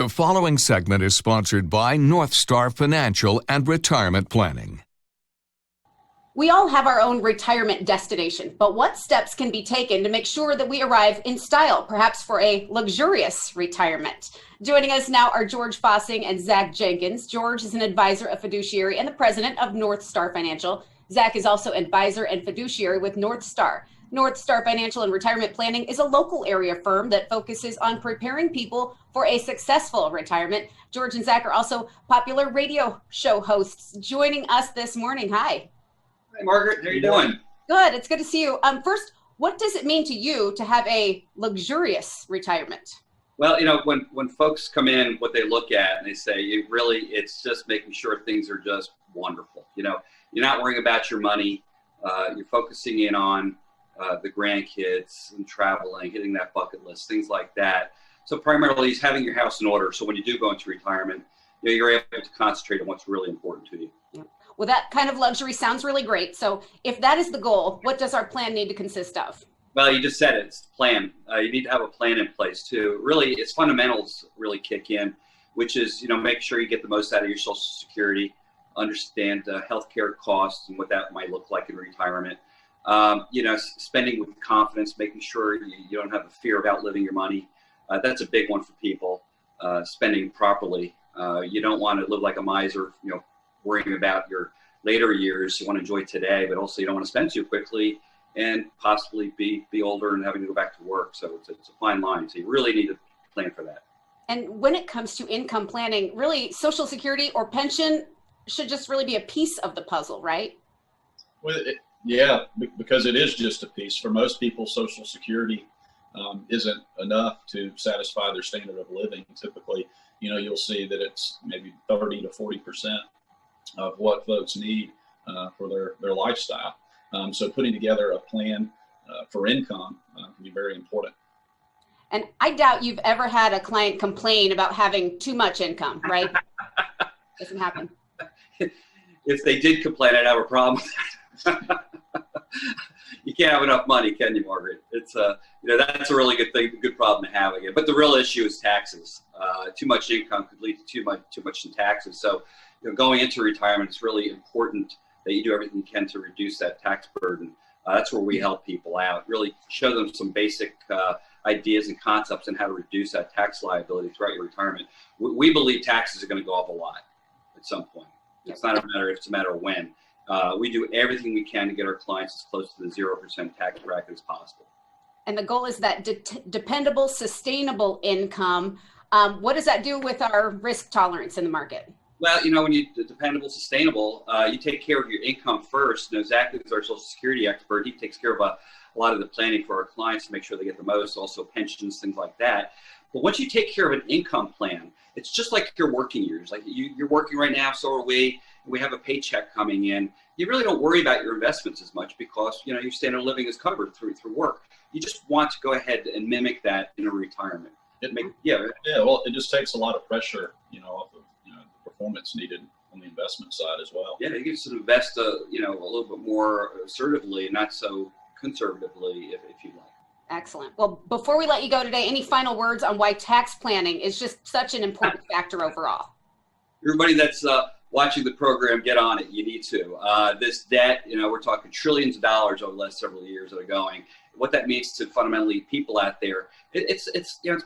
The following segment is sponsored by Northstar Financial and Retirement Planning. We all have our own retirement destination, but what steps can be taken to make sure that we arrive in style, perhaps for a luxurious retirement? Joining us now are George Fossing and Zach Jenkins. George is an advisor, a fiduciary, and the president of Northstar Financial. Zach is also advisor and fiduciary with Northstar. Northstar Financial and Retirement Planning is a local area firm that focuses on preparing people for a successful retirement. George and Zach are also popular radio show hosts joining us this morning. Hi. Hi, Margaret. How are you doing? Good. It's good to see you. First, what does it mean to you to have a luxurious retirement? Well, when folks come in, what they look at and they say, it's just making sure things are just wonderful. You're not worrying about your money. You're focusing in on the grandkids and traveling, hitting that bucket list, things like that. So primarily is having your house in order. So when you do go into retirement, you're able to concentrate on what's really important to you. Yeah. Well, that kind of luxury sounds really great. So if that is the goal, what does our plan need to consist of? Well, you just said it. It's the plan. You need to have a plan in place too. Really, its fundamentals really kick in, which is, make sure you get the most out of your Social Security, understand healthcare costs and what that might look like in retirement. Spending with confidence, making sure you don't have a fear of outliving your money. That's a big one for people. Spending properly. You don't want to live like a miser, worrying about your later years. You want to enjoy today, but also you don't want to spend too quickly and possibly be older and having to go back to work. So it's a fine line. So you really need to plan for that. And when it comes to income planning, really Social Security or pension should just really be a piece of the puzzle, right? Well, yeah, because it is just a piece. For most people, Social Security isn't enough to satisfy their standard of living. Typically, you'll see that it's maybe 30 to 40% of what folks need for their lifestyle. So putting together a plan for income can be very important. And I doubt you've ever had a client complain about having too much income, right? Doesn't happen. If they did complain, I'd have a problem. You can't have enough money, can you, Margaret? It's that's a really good thing, good problem to have again. But the real issue is taxes. Too much income could lead to too much in taxes. So, going into retirement, it's really important that you do everything you can to reduce that tax burden. That's where we help people out. Really show them some basic ideas and concepts on how to reduce that tax liability throughout your retirement. We believe taxes are going to go up a lot at some point. It's not a matter if, it's a matter of when. We do everything we can to get our clients as close to the 0% tax bracket as possible. And the goal is that dependable, sustainable income. What does that do with our risk tolerance in the market? Well, when you dependable, sustainable, you take care of your income first. Zach is our Social Security expert. He takes care of a lot of the planning for our clients to make sure they get the most, also pensions, things like that. But once you take care of an income plan, it's just like your working years. Like you're working right now, so are we. We have a paycheck coming in. You really don't worry about your investments as much because your standard of living is covered through work. You just want to go ahead and mimic that in a retirement. Well, it just takes a lot of pressure, off of the performance needed on the investment side as well. Yeah, you can just invest a little bit more assertively, not so conservatively, if you like. Excellent. Well, before we let you go today, any final words on why tax planning is just such an important factor overall? Everybody that's watching the program, get on it. You need to. This debt, we're talking trillions of dollars over the last several years that are going. What that means to fundamentally people out there, it's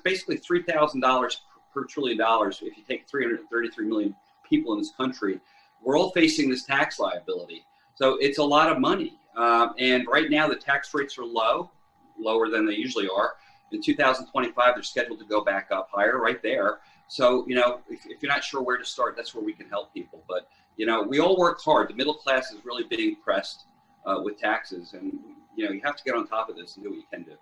basically $3,000 per $1 trillion. If you take 333 million people in this country, we're all facing this tax liability. So it's a lot of money. And right now the tax rates are lower than they usually are. In 2025, they're scheduled to go back up higher right there. So, if you're not sure where to start, that's where we can help people. But, we all work hard. The middle class is really being pressed with taxes. And, you have to get on top of this and do what you can do.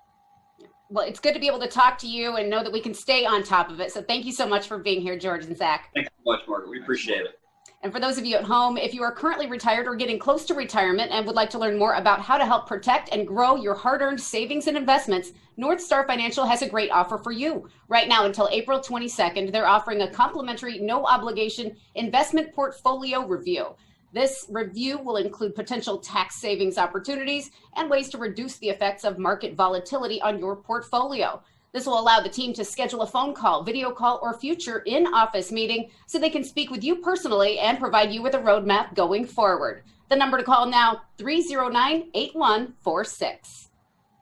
Well, it's good to be able to talk to you and know that we can stay on top of it. So thank you so much for being here, George and Zach. Thanks so much, Margaret. We appreciate it. And for those of you at home, if you are currently retired or getting close to retirement and would like to learn more about how to help protect and grow your hard-earned savings and investments, Northstar Financial has a great offer for you. Right now until April 22nd, they're offering a complimentary, no-obligation investment portfolio review. This review will include potential tax savings opportunities and ways to reduce the effects of market volatility on your portfolio. This will allow the team to schedule a phone call, video call, or future in-office meeting so they can speak with you personally and provide you with a roadmap going forward. The number to call now, 309-8146.